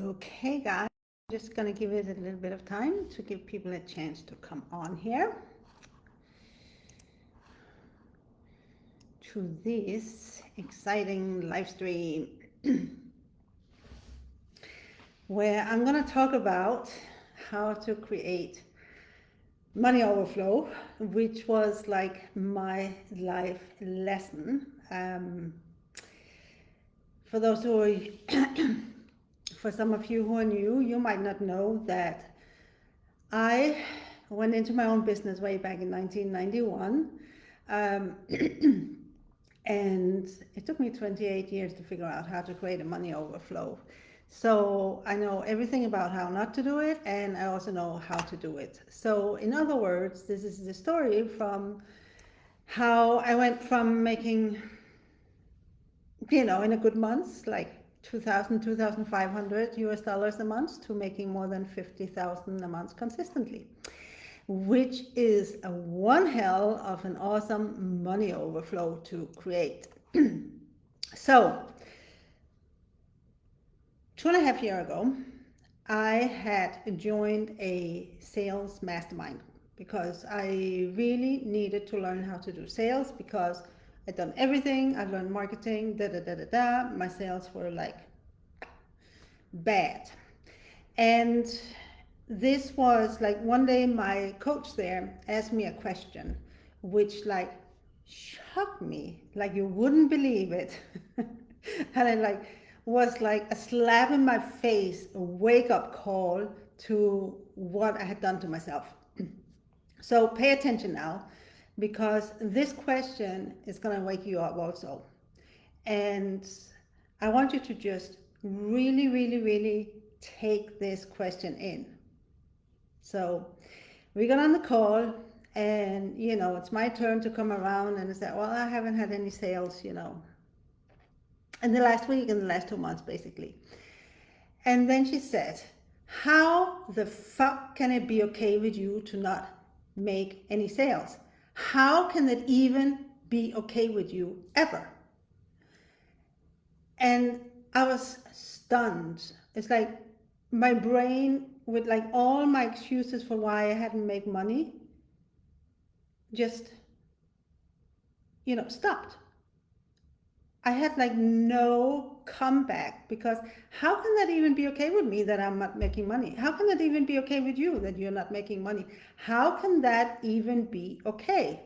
Okay, guys, I'm just going to give it a little bit of time to give people a chance to come on here to this exciting live stream where I'm going to talk about how to create money overflow, which was like my life lesson. For those who are, for some of you who are new, you might not know that I went into my own business way back in 1991. Um, and it took me 28 years to figure out how to create a money overflow. So I know everything about how not to do it, and I also know how to do it. So in other words, this is the story from how I went from making, in a good month, like 2,000, 2,500 US dollars a month to making more than 50,000 a month consistently, which is a one hell of an awesome money overflow to create. So 2.5 years ago, I had joined a sales mastermind because I really needed to learn how to do sales because I'd done everything. I'd learned marketing, da da da da da. My sales were like bad. And this was like one day my coach there asked me a question, which like shocked me, like you wouldn't believe it. And I like was like a slap in my face, a wake up call to what I had done to myself. So pay attention now, because this question is going to wake you up also. And I want you to just really, really, really take this question in. So we got on the call, and it's my turn to come around and say, well, I haven't had any sales, in the last week, in the last 2 months, basically. And then she said, how the fuck can it be okay with you to not make any sales? How can that even be okay with you ever? And I was stunned. It's like my brain, with like all my excuses for why I hadn't made money, just, stopped. I had like no comeback, because how can that even be okay with me that I'm not making money? How can that even be okay with you that you're not making money? How can that even be okay?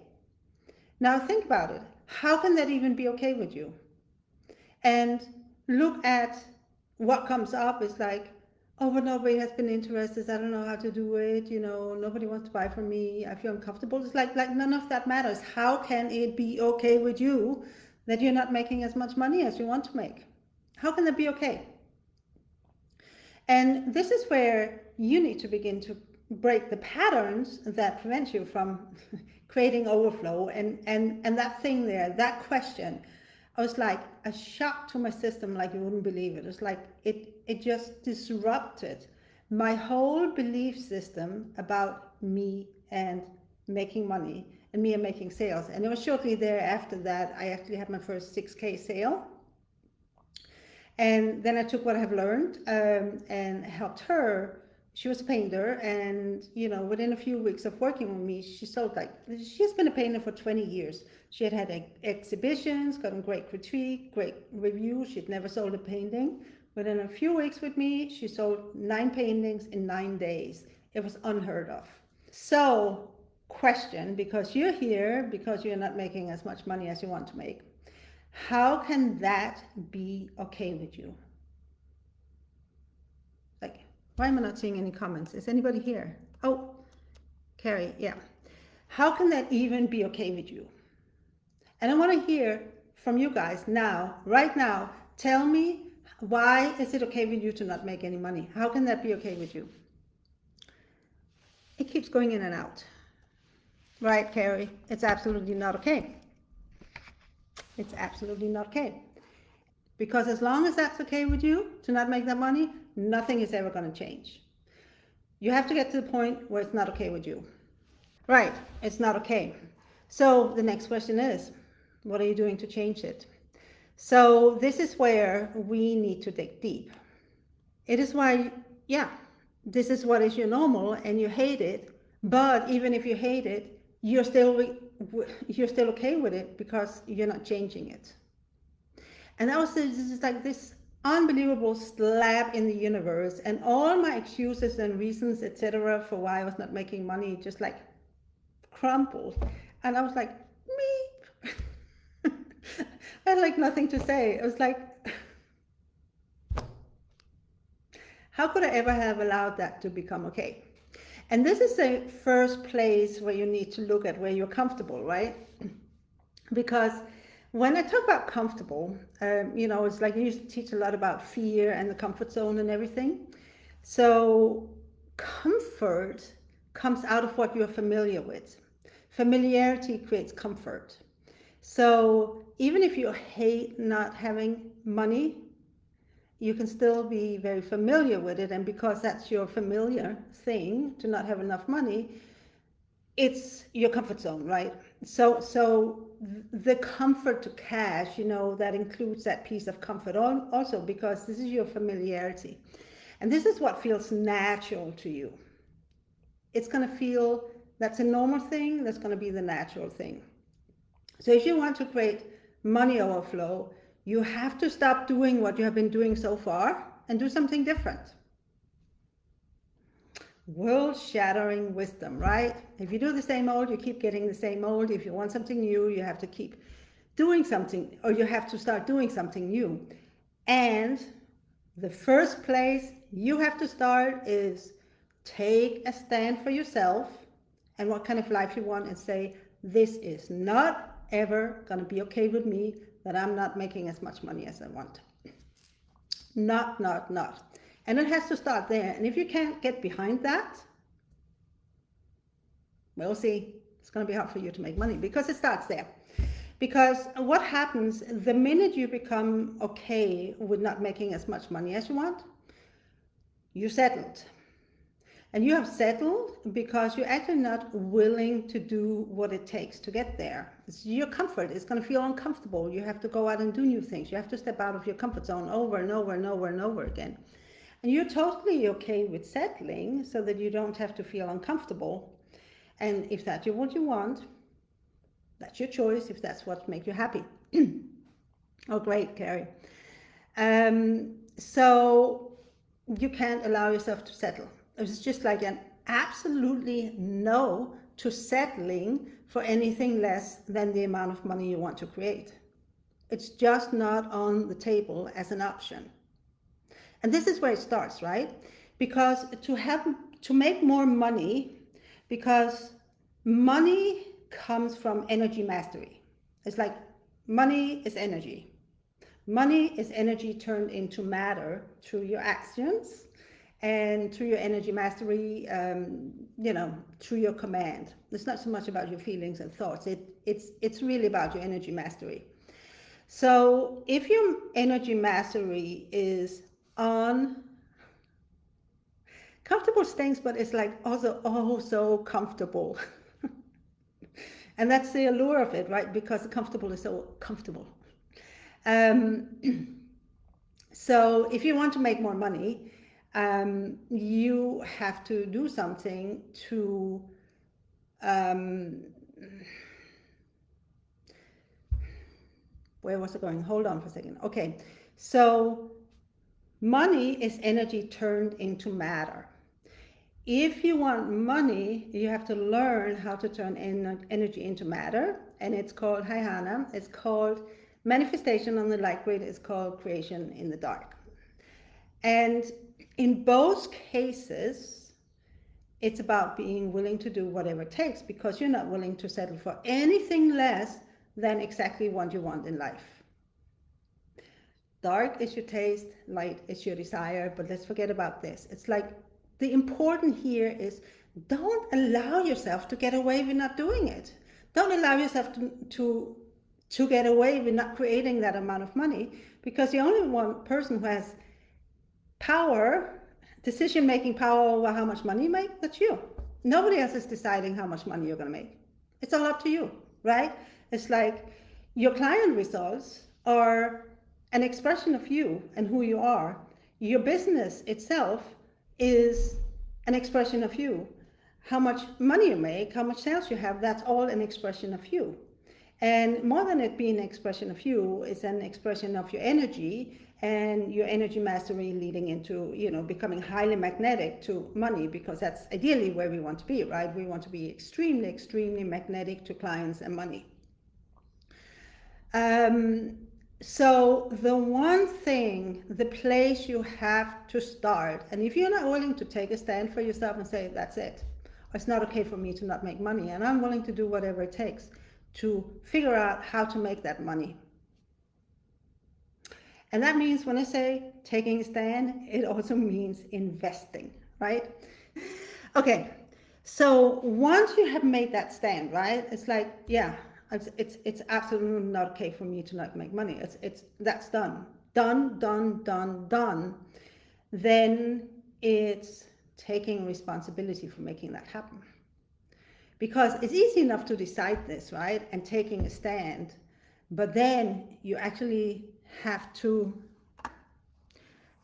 Now think about it. How can that even be okay with you? And look at what comes up. Is like, oh, but nobody has been interested. I don't know how to do it. Nobody wants to buy from me. I feel uncomfortable. It's like none of that matters. How can it be okay with you that you're not making as much money as you want to make? How can that be okay? And this is where you need to begin to break the patterns that prevent you from creating overflow. And that thing there, that question, I was like a shock to my system, like you wouldn't believe it. It's like it just disrupted my whole belief system about me and making money, and me and making sales. And it was shortly thereafter that I actually had my first 6K sale. And then I took what I have learned, and helped her. She was a painter, and within a few weeks of working with me, she sold, like, she's been a painter for 20 years. She had exhibitions, gotten great critique, great reviews. She'd never sold a painting. Within a few weeks with me, she sold 9 paintings in 9 days. It was unheard of. So, question, because you're here, because you're not making as much money as you want to make, how can that be okay with you? Like, why am I not seeing any comments? Is anybody here? Oh, Carrie, yeah. How can that even be okay with you? And I want to hear from you guys now, right now. Tell me, why is it okay with you to not make any money? How can that be okay with you? It keeps going in and out. Right, Carrie? It's absolutely not okay. It's absolutely not okay. Because as long as that's okay with you to not make that money, nothing is ever going to change. You have to get to the point where it's not okay with you. Right, it's not okay. So the next question is, what are you doing to change it? So this is where we need to dig deep. It is why, yeah, this is what is your normal and you hate it. But even if you hate it, you're still okay with it because you're not changing it. And also, this is like this unbelievable slap in the universe, and all my excuses and reasons, etc., for why I was not making money just like crumpled. And I was like, me. I had like nothing to say. It was like, how could I ever have allowed that to become okay? And this is the first place where you need to look at where you're comfortable, right? Because when I talk about comfortable, it's like you used to teach a lot about fear and the comfort zone and everything. So comfort comes out of what you're familiar with. Familiarity creates comfort. So even if you hate not having money, you can still be very familiar with it. And because that's your familiar thing, to not have enough money, it's your comfort zone, right? So the comfort to cash, that includes that piece of comfort also, because this is your familiarity. And this is what feels natural to you. It's going to feel that's a normal thing, that's going to be the natural thing. So if you want to create money overflow, you have to stop doing what you have been doing so far and do something different. World-shattering wisdom, right? If you do the same old, you keep getting the same old. If you want something new, you have to keep doing something, or you have to start doing something new. And the first place you have to start is take a stand for yourself and what kind of life you want, and say, this is not ever going to be okay with me that I'm not making as much money as I want. Not. And it has to start there. And if you can't get behind that, we'll see. It's going to be hard for you to make money because it starts there. Because what happens the minute you become okay with not making as much money as you want, you settled. And you have settled because you're actually not willing to do what it takes to get there. It's your comfort. It's going to feel uncomfortable. You have to go out and do new things. You have to step out of your comfort zone over and over and over and over again. And you're totally okay with settling so that you don't have to feel uncomfortable. And if that's what you want, that's your choice, if that's what makes you happy. Oh, great, Carrie. So you can't allow yourself to settle. It's just like an absolutely no to settling for anything less than the amount of money you want to create. It's just not on the table as an option. And this is where it starts, right? Because to make more money, because money comes from energy mastery. It's like money is energy. Money is energy turned into matter through your actions and through your energy mastery, through your command. It's not so much about your feelings and thoughts. It's really about your energy mastery. So if your energy mastery is on comfortable stinks, but it's like also oh so comfortable. And that's the allure of it, right? Because the comfortable is so comfortable. So if you want to make more money, you have to do something to where was it going? Hold on for a second. Okay, so money is energy turned into matter. If you want money, you have to learn how to turn energy into matter, and it's called, hi Hannah, it's called manifestation on the light grid, it's called creation in the dark. And in both cases, it's about being willing to do whatever it takes, because you're not willing to settle for anything less than exactly what you want in life. Dark is your taste, light is your desire, but let's forget about this. It's like the important here is don't allow yourself to get away with not doing it. Don't allow yourself to get away with not creating that amount of money, because the only one person who has power, decision-making power over how much money you make, that's you. Nobody else is deciding how much money you're going to make. It's all up to you, right? It's like your client results are an expression of you and who you are. Your business itself is an expression of you. How much money you make, how much sales you have, that's all an expression of you. And more than it being an expression of you, it's an expression of your energy and your energy mastery leading into, becoming highly magnetic to money, because that's ideally where we want to be, right? We want to be extremely, extremely magnetic to clients and money. So the one thing, the place you have to start, and if you're not willing to take a stand for yourself and say, that's it, it's not okay for me to not make money, and I'm willing to do whatever it takes to figure out how to make that money. And that means, when I say taking a stand, it also means investing, right? Okay, so once you have made that stand, right, it's like, yeah, it's absolutely not okay for me to not make money. That's done. Done. Then it's taking responsibility for making that happen. Because it's easy enough to decide this, right, and taking a stand, but then you actually have to,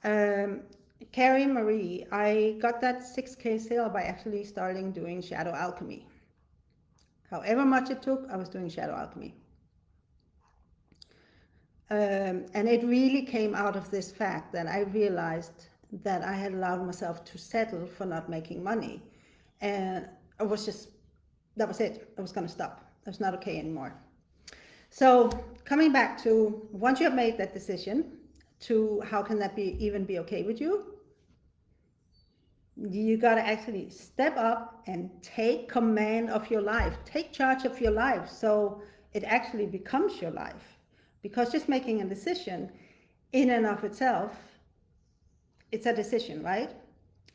Carrie Marie, I got that 6K sale by actually starting doing shadow alchemy. However much it took, I was doing shadow alchemy. And it really came out of this fact that I realized that I had allowed myself to settle for not making money. And I was just, that was it. I was going to stop. It was not okay anymore. So coming back to, once you have made that decision, to how can that even be okay with you? You got to actually step up and take command of your life. Take charge of your life so it actually becomes your life. Because just making a decision in and of itself, it's a decision, right?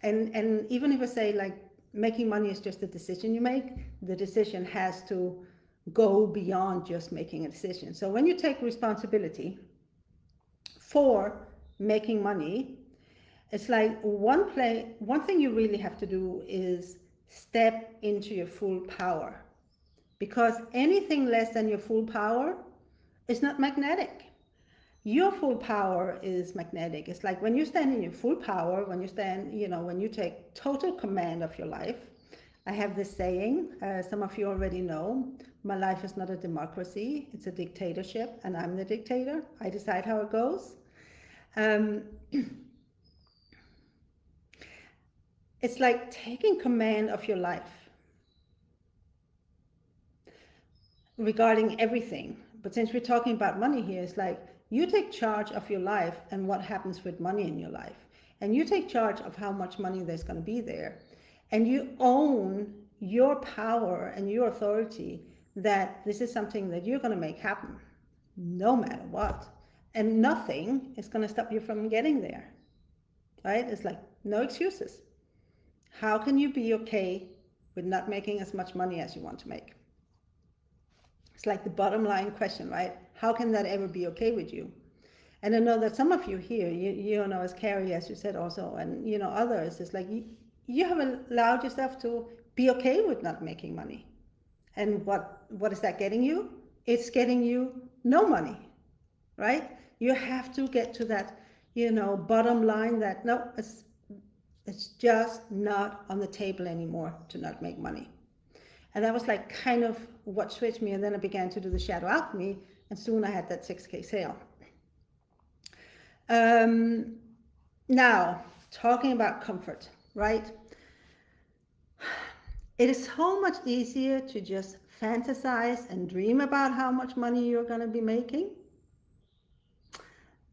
And even if I say like making money is just a decision you make, the decision has to go beyond just making a decision. So when you take responsibility for making money, it's like one thing you really have to do is step into your full power, because anything less than your full power is not magnetic. Your full power is magnetic. It's like when you stand in your full power, when you stand, when you take total command of your life. I have this saying, some of you already know, my life is not a democracy, it's a dictatorship, and I'm the dictator. I decide how it goes. It's like taking command of your life regarding everything. But since we're talking about money here, it's like you take charge of your life and what happens with money in your life. And you take charge of how much money there's going to be there. And you own your power and your authority that this is something that you're going to make happen, no matter what. And nothing is going to stop you from getting there, right? It's like no excuses. How can you be okay with not making as much money as you want to make? It's like the bottom line question, right? How can that ever be okay with you? And I know that some of you here, you know, as Carrie, as you said also, and others, it's like you have allowed yourself to be okay with not making money. And what is that getting you? It's getting you no money, right? You have to get to that, bottom line that no, it's just not on the table anymore to not make money. And that was like kind of what switched me. And then I began to do the shadow alchemy, and soon I had that 6K sale. Now, talking about comfort, right? It is so much easier to just fantasize and dream about how much money you're going to be making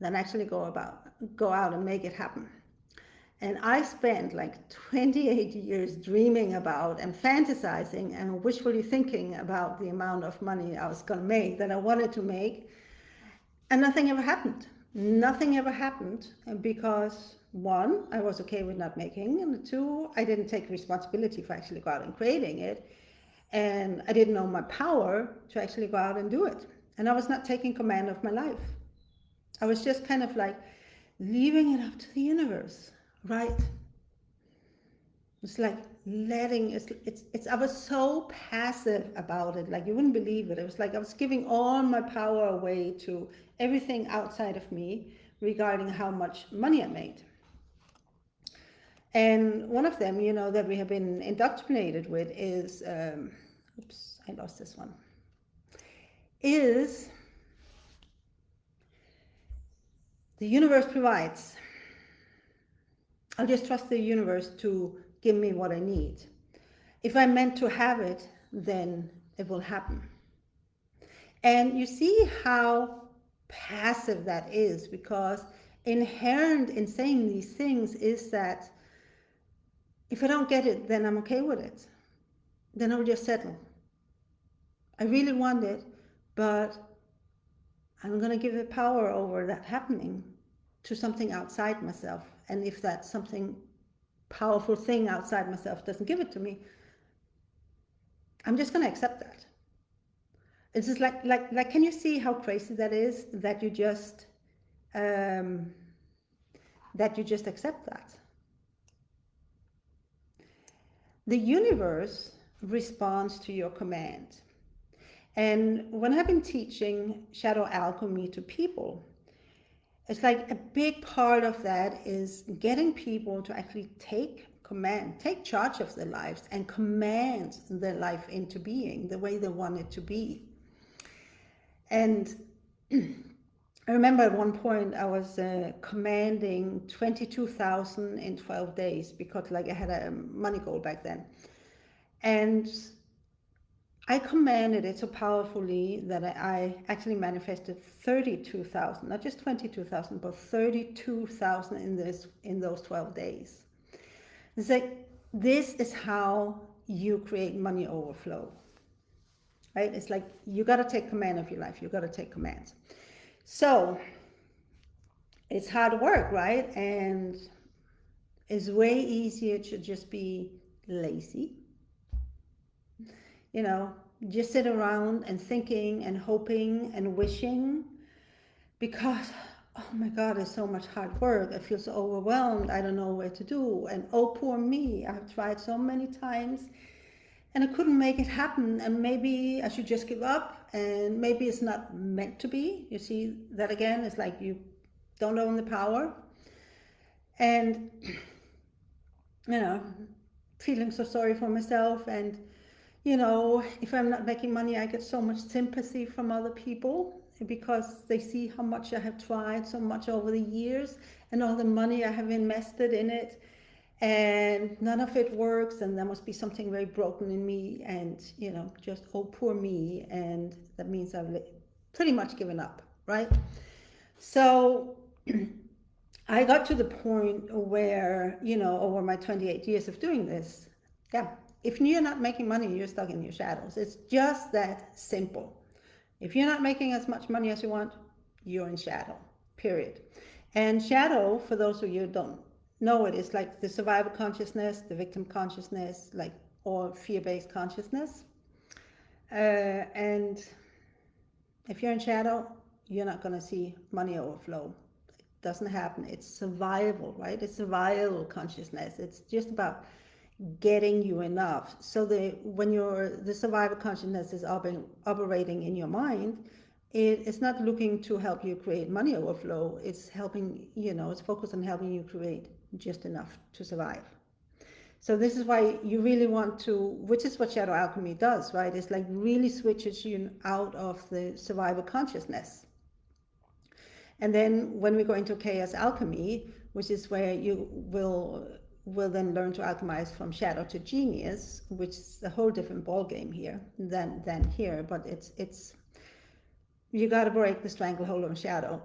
than actually go out and make it happen. And I spent like 28 years dreaming about and fantasizing and wishfully thinking about the amount of money I was going to make, that I wanted to make. And nothing ever happened. Nothing ever happened because, one, I was okay with not making, and two, I didn't take responsibility for actually go out and creating it. And I didn't know my power to actually go out and do it. And I was not taking command of my life. I was just kind of like leaving it up to the universe. Right? It's like letting, I was so passive about it, like you wouldn't believe it. It was like I was giving all my power away to everything outside of me regarding how much money I made. And one of them, that we have been indoctrinated with is, oops, I lost this one, is the universe provides. I'll just trust the universe to give me what I need. If I'm meant to have it, then it will happen. And you see how passive that is, because inherent in saying these things is that if I don't get it, then I'm okay with it. Then I'll just settle. I really want it, but I'm going to give the power over that happening to something outside myself. And if that something powerful thing outside myself doesn't give it to me, I'm just going to accept that. It's just like, can you see how crazy that is? That you just accept that. The universe responds to your command. And when I've been teaching shadow alchemy to people, it's like a big part of that is getting people to actually take charge of their lives and command their life into being the way they want it to be. And I remember at one point I was commanding 22,000 in 12 days because I had a money goal back then. And I commanded it so powerfully that I actually manifested 32,000, not just 22,000, but 32,000 in those 12 days. It's like, this is how you create money overflow, right? It's like, you got to take command of your life. You got to take command. So it's hard work, right? And it's way easier to just be lazy. Just sit around and thinking and hoping and wishing, because, oh my God, it's so much hard work. I feel so overwhelmed. I don't know where to do. And oh, poor me. I've tried so many times and I couldn't make it happen. And maybe I should just give up, and maybe it's not meant to be. You see that again? It's like you don't own the power. And, feeling so sorry for myself. And if I'm not making money, I get so much sympathy from other people because they see how much I have tried so much over the years and all the money I have invested in it, and none of it works, and there must be something very broken in me, and just, oh, poor me. And that means I've pretty much given up, right? So I got to the point where, over my 28 years of doing this, if you're not making money, you're stuck in your shadows. It's just that simple. If you're not making as much money as you want, you're in shadow, period. And shadow, for those of you who don't know it, is like the survivor consciousness, the victim consciousness, or fear-based consciousness. And if you're in shadow, you're not going to see money overflow. It doesn't happen. It's survival, right? It's survival consciousness. It's just about getting you enough. So when the survival consciousness is operating in your mind, it's not looking to help you create money overflow. It's helping, it's focused on helping you create just enough to survive. So this is why you really want to, which is what shadow alchemy does, right? It's like really switches you out of the survival consciousness. And then when we go into chaos alchemy, which is where you will then learn to alchemize from shadow to genius, which is a whole different ball game here than here. But it's you got to break the stranglehold of shadow.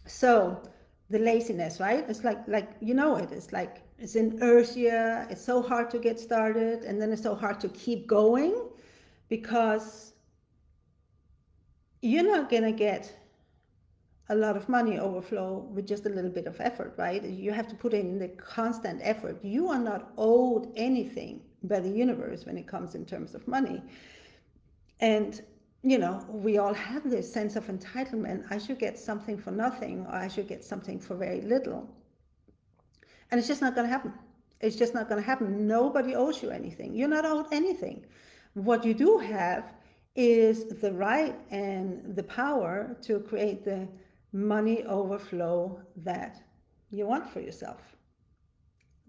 So the laziness, right? It's like it's like it's inertia. It's so hard to get started, and then it's so hard to keep going, because you're not gonna get a lot of money overflow with just a little bit of effort, right? You have to put in the constant effort. You are not owed anything by the universe when it comes in terms of money. And, we all have this sense of entitlement. I should get something for nothing, or I should get something for very little. And it's just not going to happen. It's just not going to happen. Nobody owes you anything. You're not owed anything. What you do have is the right and the power to create the money overflow that you want for yourself.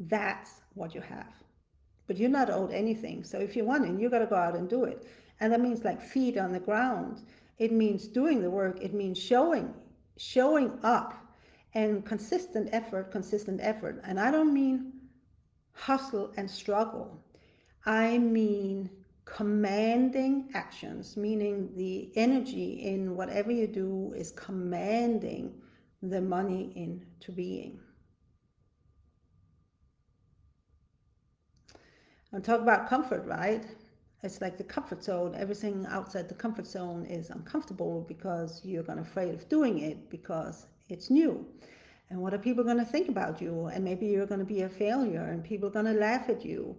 That's what you have. But you're not owed anything. So if you want it, you got to go out and do it. And that means like feet on the ground. It means doing the work. It means showing up, and consistent effort, consistent effort. And I don't mean hustle and struggle. I mean commanding actions, meaning the energy in whatever you do is commanding the money into being. And talk about comfort, right? It's like the comfort zone. Everything outside the comfort zone is uncomfortable because you're gonna afraid of doing it because it's new. And what are people going to think about you? And maybe you're going to be a failure and people are going to laugh at you.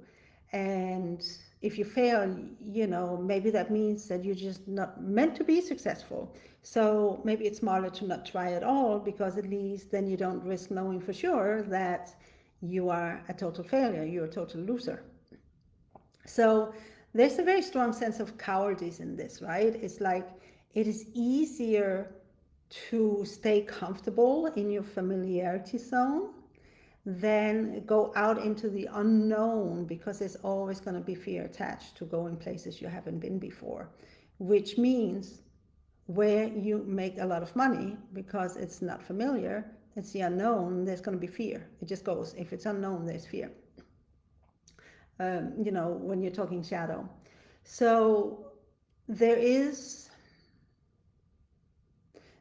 And if you fail, you know, maybe that means that you're just not meant to be successful. So maybe it's smarter to not try at all, because at least then you don't risk knowing for sure that you are a total failure, you're a total loser. So there's a very strong sense of cowardice in this, right? It's like it is easier to stay comfortable in your familiarity zone than go out into the unknown, because there's always going to be fear attached to going places you haven't been before, which means where you make a lot of money, because it's not familiar, it's the unknown, there's going to be fear. It just goes, if it's unknown, there's fear. You know, when you're talking shadow. So there's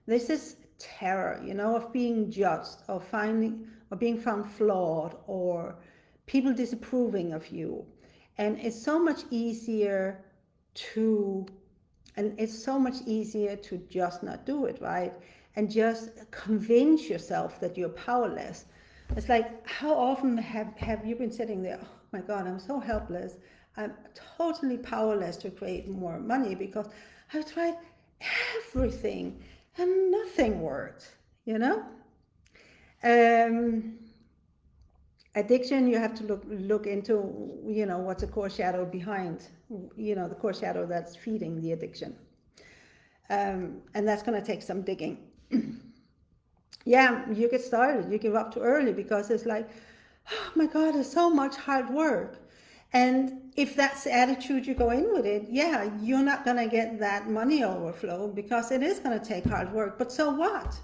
this terror, you know, of being judged, or being found flawed, or people disapproving of you. And it's so much easier to just not do it, right? And just convince yourself that you're powerless. It's like, how often have you been sitting there, oh my God, I'm so helpless. I'm totally powerless to create more money because I've tried everything and nothing worked, you know? Addiction, you have to look into, you know, what's a core shadow behind, you know, the core shadow that's feeding the addiction. And that's going to take some digging. Yeah, you get started, you give up too early because it's like, oh my God, there's so much hard work. And if that's the attitude you go in with it, yeah, you're not going to get that money overflow because it is going to take hard work. But so what?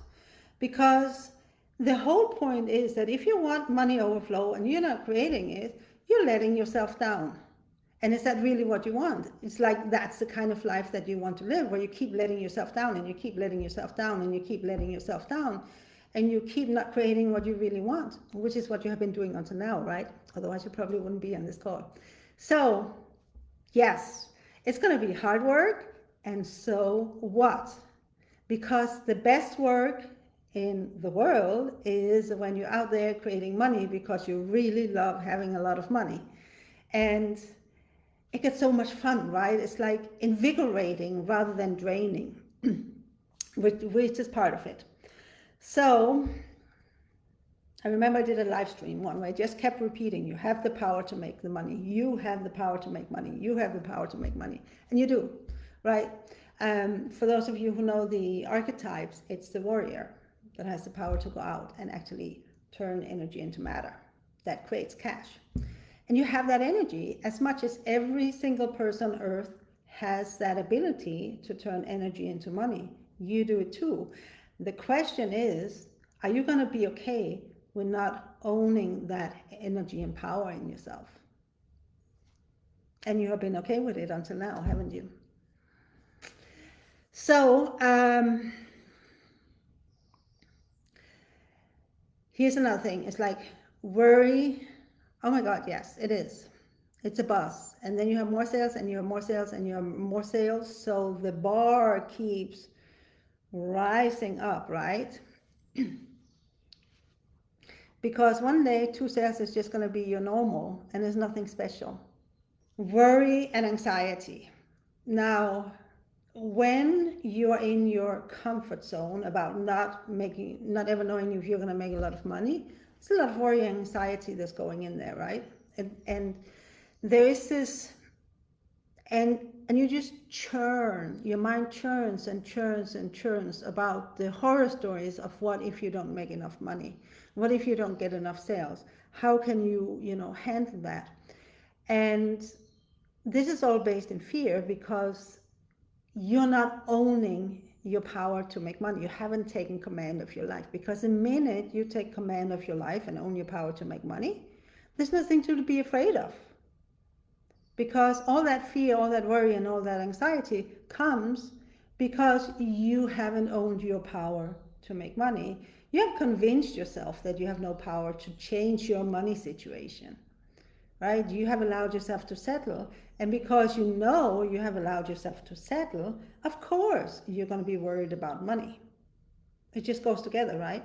Because the whole point is that if you want money overflow and you're not creating it, you're letting yourself down. And is that really what you want? It's like that's the kind of life that you want to live, where you keep letting yourself down and you keep letting yourself down and you keep letting yourself down. And you keep not creating what you really want, which is what you have been doing until now, right? Otherwise, you probably wouldn't be on this call. So, yes, it's going to be hard work, and so what? Because the best work in the world is when you're out there creating money because you really love having a lot of money. And it gets so much fun, right? It's like invigorating rather than draining, which is part of it. So I remember I did a live stream one where I just kept repeating, you have the power to make the money. You have the power to make money. You have the power to make money. And you do, right? For those of you who know the archetypes, it's the warrior that has the power to go out and actually turn energy into matter. That creates cash. And you have that energy as much as every single person on earth has that ability to turn energy into money. You do it too. The question is, are you going to be okay with not owning that energy and power in yourself? And you have been okay with it until now, haven't you? So, here's another thing. It's like worry. Oh my God, yes, it is. It's a buzz. And then you have more sales and you have more sales and you have more sales. So the bar keeps rising up, right? Because one day 2 sales is just going to be your normal and there's nothing special. Worry and anxiety. Now, when you're in your comfort zone about not ever knowing if you're going to make a lot of money, there's a lot of worry and anxiety that's going in there, right? And there is this, and you just churn, your mind churns and churns and churns about the horror stories of what if you don't make enough money? What if you don't get enough sales? how can you, handle that? And this is all based in fear because you're not owning your power to make money. You haven't taken command of your life, because the minute you take command of your life and own your power to make money, there's nothing to be afraid of, because all that fear, all that worry, and all that anxiety comes because you haven't owned your power to make money. You have convinced yourself that you have no power to change your money situation, right? You have allowed yourself to settle. And because you know you have allowed yourself to settle, of course you're going to be worried about money. It just goes together, right?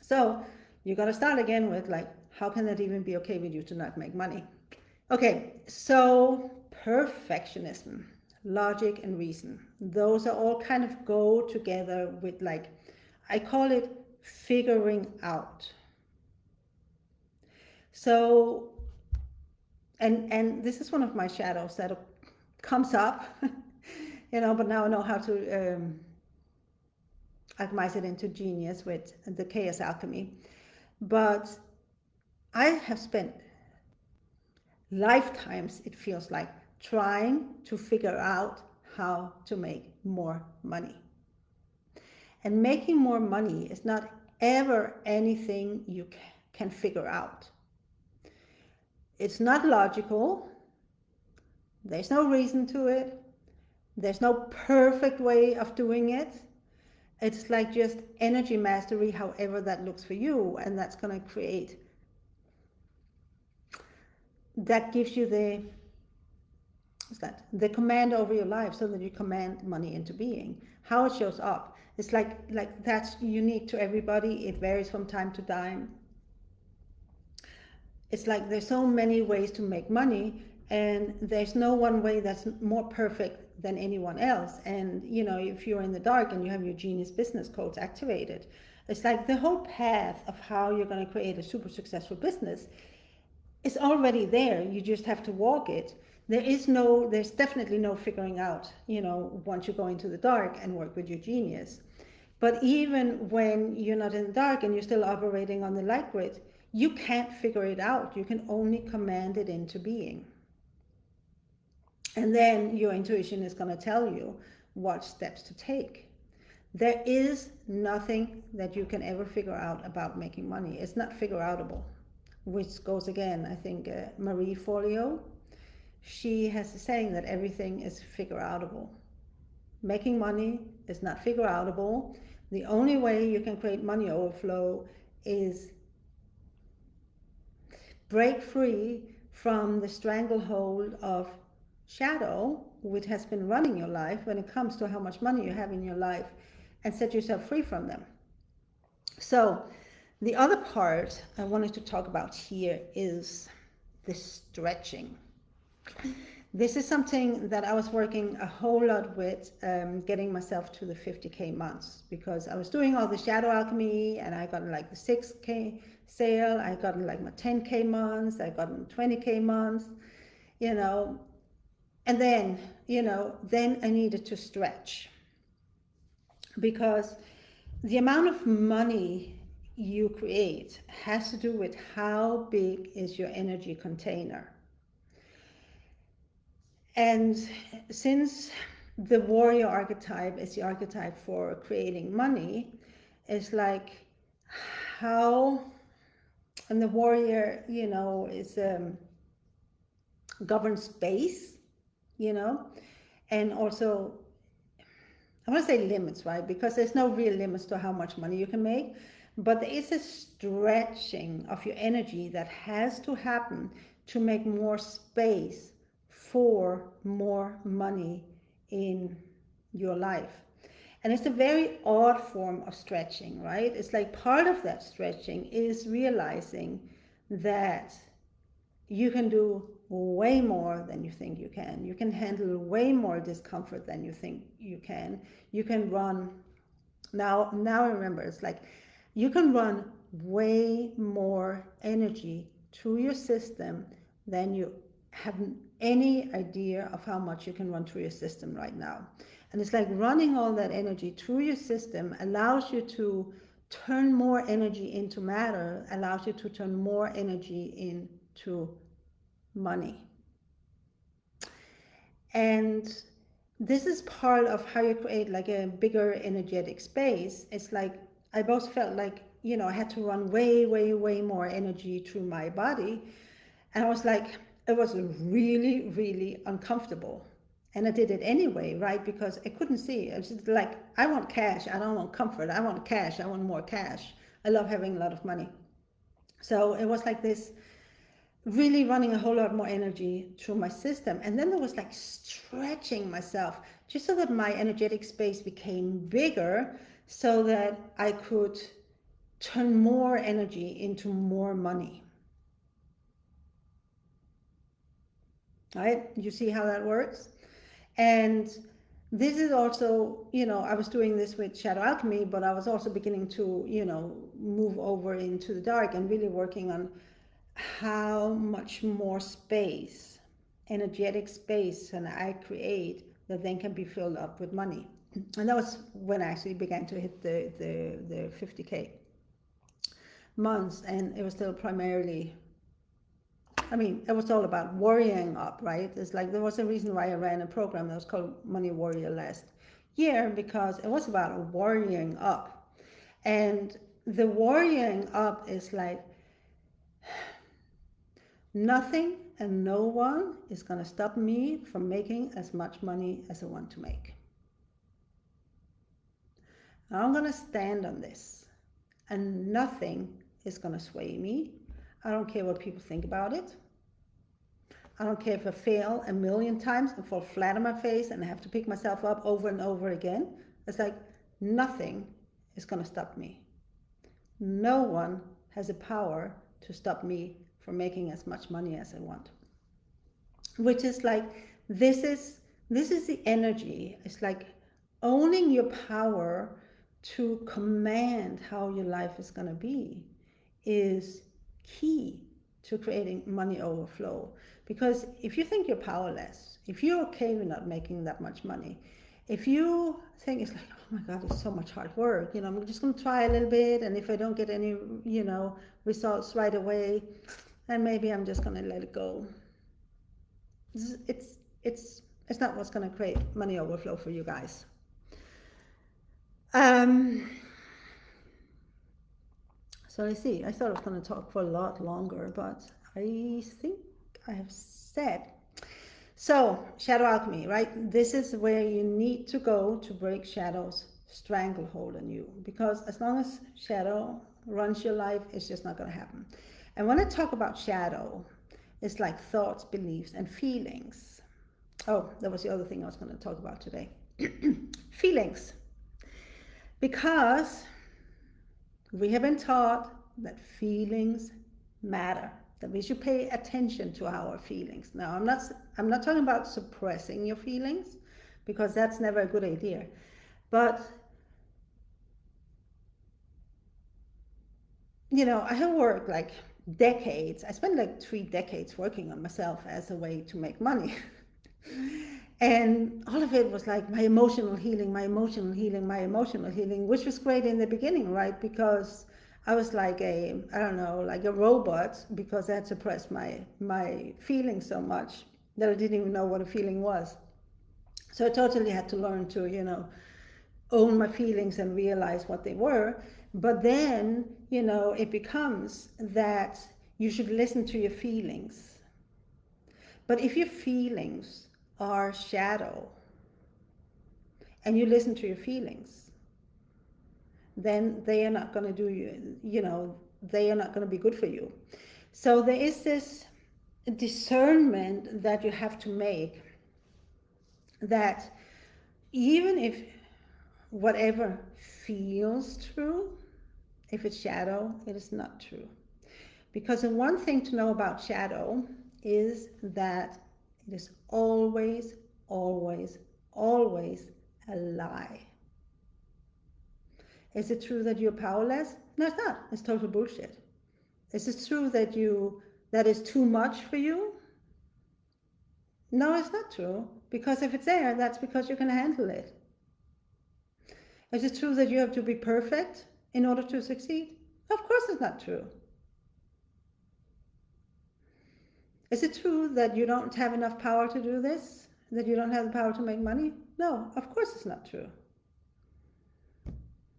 So you got to start again with, like, how can that even be okay with you to not make money? Okay, so perfectionism, logic, and reason, those are all kind of go together with, like, I call it figuring out. So, and this is one of my shadows that comes up, but now I know how to alchemize it into genius with the chaos alchemy. But I have spent lifetimes, it feels like, trying to figure out how to make more money. And making more money is not ever anything you can figure out. It's not logical. There's no reason to it. There's no perfect way of doing it. It's like just energy mastery, however that looks for you, and that's going to create, that gives you the command over your life, so that you command money into being. How it shows up, it's like that's unique to everybody. It varies from time to time. It's like there's so many ways to make money, and there's no one way that's more perfect than anyone else. And if you're in the dark and you have your genius business codes activated, it's like the whole path of how you're going to create a super successful business is already there. You just have to walk it. There's definitely no figuring out, once you go into the dark and work with your genius. But even when you're not in the dark and you're still operating on the light grid, you can't figure it out. You can only command it into being. And then your intuition is going to tell you what steps to take. There is nothing that you can ever figure out about making money. It's not figure outable, which goes again, I think, Marie Forleo, she has a saying that everything is figure outable. Making money is not figure outable. The only way you can create money overflow is break free from the stranglehold of shadow, which has been running your life when it comes to how much money you have in your life, and set yourself free from them. So the other part I wanted to talk about here is the stretching. This is something that I was working a whole lot with, getting myself to the 50K months, because I was doing all the shadow alchemy, and I got like the 6K sale, I got like my 10K months, I got 20K months, and then, then I needed to stretch, because the amount of money you create has to do with how big is your energy container. And since the warrior archetype is the archetype for creating money, it's like how, and the warrior, is governs space, and also, I want to say limits, right? Because there's no real limits to how much money you can make, but there is a stretching of your energy that has to happen to make more space for more money in your life. And it's a very odd form of stretching, right? It's like part of that stretching is realizing that you can do way more than you think you can. You can handle way more discomfort than you think you can. You can run, now remember, it's like you can run way more energy through your system than you have any idea of how much you can run through your system right now. And it's like running all that energy through your system allows you to turn more energy into matter allows you to turn more energy into money. And this is part of how you create like a bigger energetic space. It's like I both felt like, I had to run way, way, way more energy through my body. And I was like, it was really, really uncomfortable. And I did it anyway, right? Because I couldn't see. I was just like, I want cash. I don't want comfort. I want cash. I want more cash. I love having a lot of money. So it was like this, really running a whole lot more energy through my system. And then there was like stretching myself just so that my energetic space became bigger so that I could turn more energy into more money. Right? You see how that works? And this is also, I was doing this with Shadow Alchemy, but I was also beginning to, move over into the dark and really working on how much more space, energetic space, can I create that then can be filled up with money. And that was when I actually began to hit the 50K months, and it was still primarily, it was all about worrying up, right? It's like there was a reason why I ran a program that was called Money Warrior last year, because it was about worrying up. And the worrying up is like, nothing and no one is going to stop me from making as much money as I want to make. I'm going to stand on this, and nothing is going to sway me. I don't care what people think about it. I don't care if I fail a million times and fall flat on my face and I have to pick myself up over and over again. It's like nothing is going to stop me. No one has the power to stop me from making as much money as I want. Which is like, this is the energy. It's like owning your power to command how your life is going to be is key to creating money overflow. Because if you think you're powerless, if you're okay with not making that much money, if you think it's like, oh my God, it's so much hard work, I'm just going to try a little bit, and if I don't get any, results right away, then maybe I'm just going to let it go. It's not what's going to create money overflow for you guys. So let's see. I thought I was going to talk for a lot longer, but I think I have said. So, Shadow Alchemy, right? This is where you need to go to break Shadow's stranglehold on you. Because as long as Shadow runs your life, it's just not going to happen. And when I talk about Shadow, it's like thoughts, beliefs, and feelings. Oh, that was the other thing I was going to talk about today. Feelings. Because we have been taught that feelings matter, that we should pay attention to our feelings. Now, I'm not talking about suppressing your feelings, because that's never a good idea. But, I have worked like decades. I spent like 3 decades working on myself as a way to make money. And all of it was like my emotional healing, which was great in the beginning, right? Because I was like a robot, because I had suppressed my feelings so much that I didn't even know what a feeling was. So I totally had to learn to, own my feelings and realize what they were. But then, it becomes that you should listen to your feelings. But if your feelings are shadow and you listen to your feelings, then they are not going to do they are not going to be good for you. So there is this discernment that you have to make, that even if whatever feels true, if it's shadow, it is not true. Because the one thing to know about shadow is that it is always, always, always a lie. Is it true that you're powerless? No, it's not. It's total bullshit. Is it true that is too much for you? No, it's not true. Because if it's there, that's because you can handle it. Is it true that you have to be perfect in order to succeed? Of course it's not true. Is it true that you don't have enough power to do this? That you don't have the power to make money? No, of course it's not true.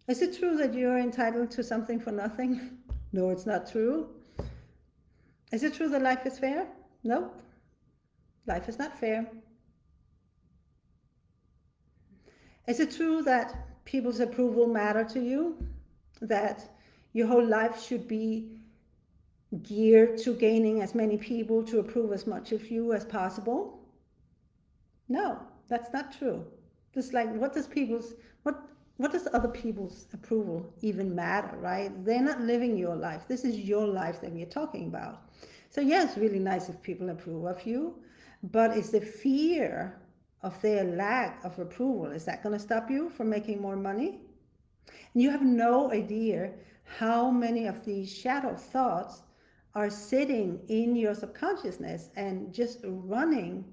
Is it true that you're entitled to something for nothing? No, it's not true. Is it true that life is fair? No, life is not fair. Is it true that people's approval matter to you? That your whole life should be geared to gaining as many people to approve as much of you as possible? No, that's not true. Just like, what does other people's approval even matter, right? They're not living your life. This is your life that we're talking about. So yeah, it's really nice if people approve of you, but is the fear of their lack of approval, is that going to stop you from making more money? And you have no idea how many of these shadow thoughts are sitting in your subconsciousness and just running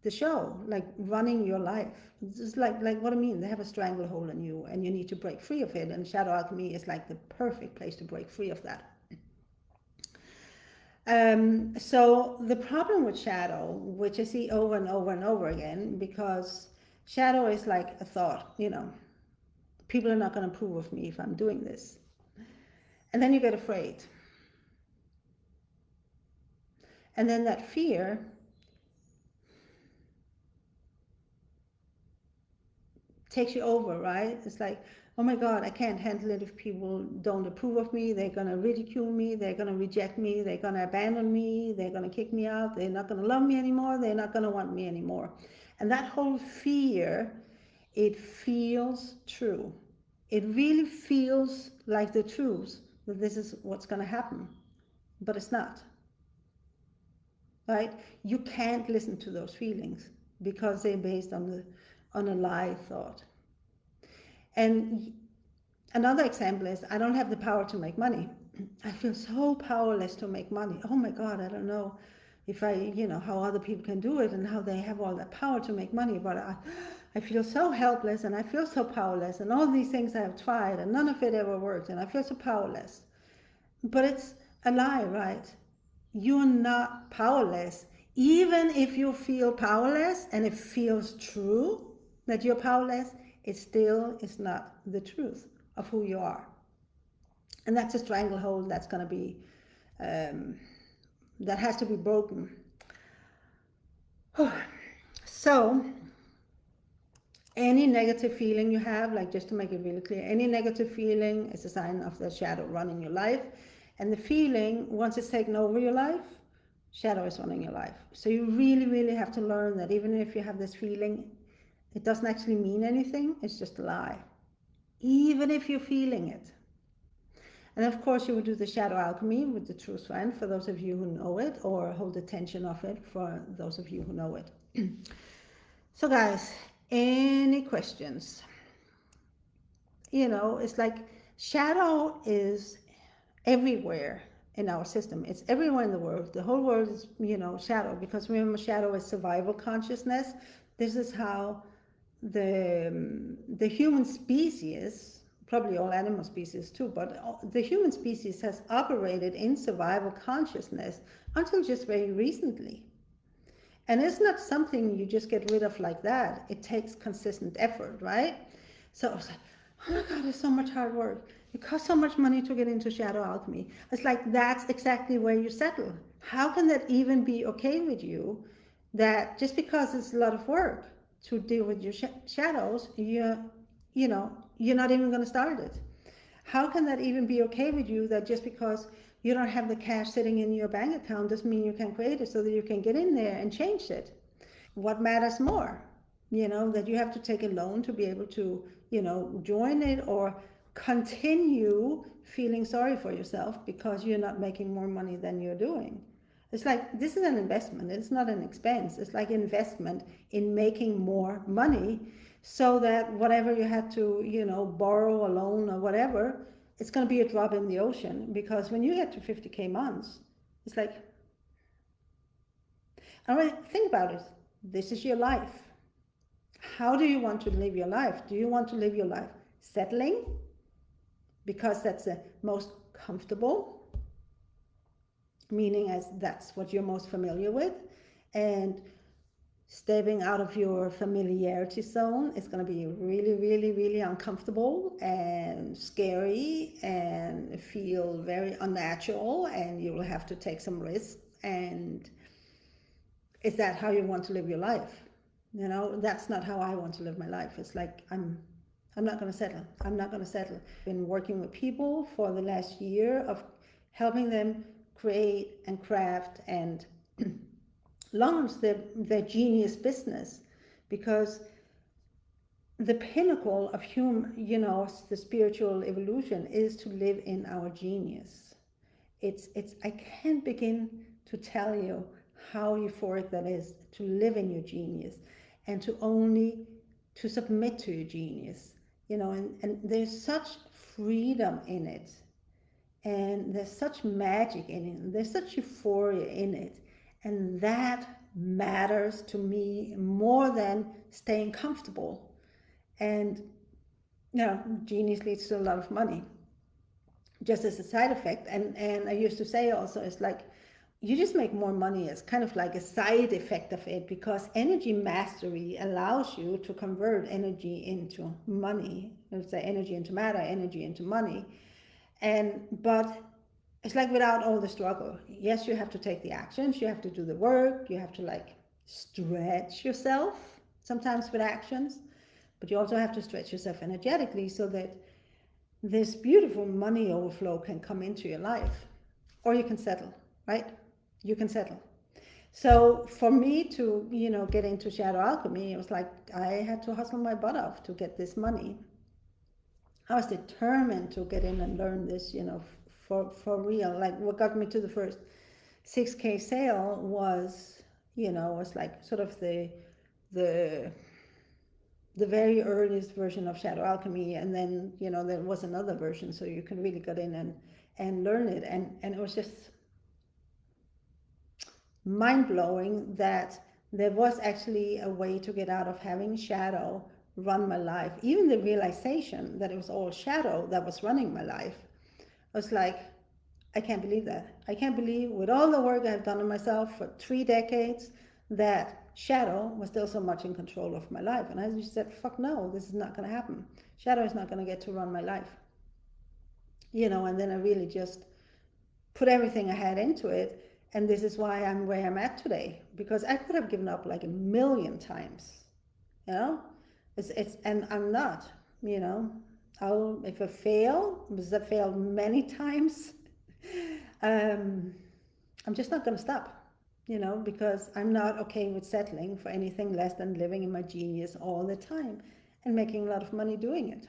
the show, like running your life. It's just like what I mean, they have a stranglehold on you and you need to break free of it, and shadow alchemy is like the perfect place to break free of that. So the problem with shadow, which I see over and over and over again, because shadow is like a thought, people are not going to approve of me if I'm doing this. And then you get afraid. And then that fear takes you over, right? It's like, oh my God, I can't handle it if people don't approve of me. They're going to ridicule me. They're going to reject me. They're going to abandon me. They're going to kick me out. They're not going to love me anymore. They're not going to want me anymore. And that whole fear, it feels true. It really feels like the truth, that this is what's going to happen. But it's not. Right? You can't listen to those feelings because they're based on a lie thought. And another example is, I don't have the power to make money. I feel so powerless to make money. Oh my God, I don't know if how other people can do it and how they have all that power to make money, but I feel so helpless and I feel so powerless, and all these things I have tried and none of it ever worked, and I feel so powerless. But it's a lie, right? You're not powerless. Even if you feel powerless and it feels true that you're powerless, it still is not the truth of who you are. And that's a stranglehold that's going to be, that has to be broken. So, any negative feeling you have, like, just to make it really clear, any negative feeling is a sign of the shadow running your life. And the feeling, once it's taken over your life, shadow is running your life. So you really, really have to learn that even if you have this feeling, it doesn't actually mean anything. It's just a lie. Even if you're feeling it. And of course, you would do the shadow alchemy with the true friend for those of you who know it, or hold the tension of it for those of you who know it. So guys, any questions? It's like shadow is everywhere in our system. It's everywhere in the world. The whole world is, shadow, because remember, shadow is survival consciousness. This is how the human species, probably all animal species too, but the human species has operated in survival consciousness until just very recently. And it's not something you just get rid of like that. It takes consistent effort, right? So I was like, oh my God, it's so much hard work. It costs so much money to get into shadow alchemy. It's like, that's exactly where you settle. How can that even be okay with you, that just because it's a lot of work to deal with your shadows, you're not even going to start it? How can that even be okay with you, that just because you don't have the cash sitting in your bank account doesn't mean you can create it so that you can get in there and change it? What matters more? That you have to take a loan to be able to, join it, or continue feeling sorry for yourself because you're not making more money than you're doing. It's like, this is an investment. It's not an expense. It's like investment in making more money, so that whatever you had to, borrow a loan or whatever, it's going to be a drop in the ocean. Because when you get to 50K months, it's like, all right, think about it. This is your life. How do you want to live your life? Do you want to live your life settling because that's the most comfortable, meaning as that's what you're most familiar with. And stepping out of your familiarity zone is going to be really, really, really uncomfortable and scary and feel very unnatural, and you will have to take some risks. And is that how you want to live your life? You know, that's not how I want to live my life. It's like I'm not going to settle. I'm not going to settle. Been working with people for the last year of helping them create and craft and launch their genius business, because the pinnacle of human, you know, the spiritual evolution is to live in our genius. It's I can't begin to tell you how euphoric that is, to live in your genius and to submit to your genius, you know, and there's such freedom in it, and there's such magic in it, and there's such euphoria in it, and that matters to me more than staying comfortable. And you know, genius leads to a lot of money, just as a side effect. And I used to say also, it's like you just make more money as kind of like a side effect of it, because energy mastery allows you to convert energy into money. Let's say energy into matter, energy into money. But it's like without all the struggle. Yes, you have to take the actions, you have to do the work, you have to like stretch yourself sometimes with actions, but you also have to stretch yourself energetically so that this beautiful money overflow can come into your life. Or you can settle, right? You can settle. So for me to, you know, get into shadow alchemy, it was like I had to hustle my butt off to get this money. I was determined to get in and learn this, you know, for real. Like what got me to the first 6K sale was, you know, was like sort of the very earliest version of shadow alchemy, and then, you know, there was another version, so you can really get in and learn it, and it was just mind-blowing that there was actually a way to get out of having shadow run my life. Even the realization that it was all shadow that was running my life, I was like, I can't believe that. I can't believe, with all the work I've done on myself for 3 decades, that shadow was still so much in control of my life. And I just said, fuck no, this is not going to happen. Shadow is not going to get to run my life. You know, and then I really just put everything I had into it. And this is why I'm where I'm at today, because I could have given up like a million times, you know, and I'm not, you know, if I fail, because I failed many times, I'm just not going to stop, you know, because I'm not okay with settling for anything less than living in my genius all the time and making a lot of money doing it.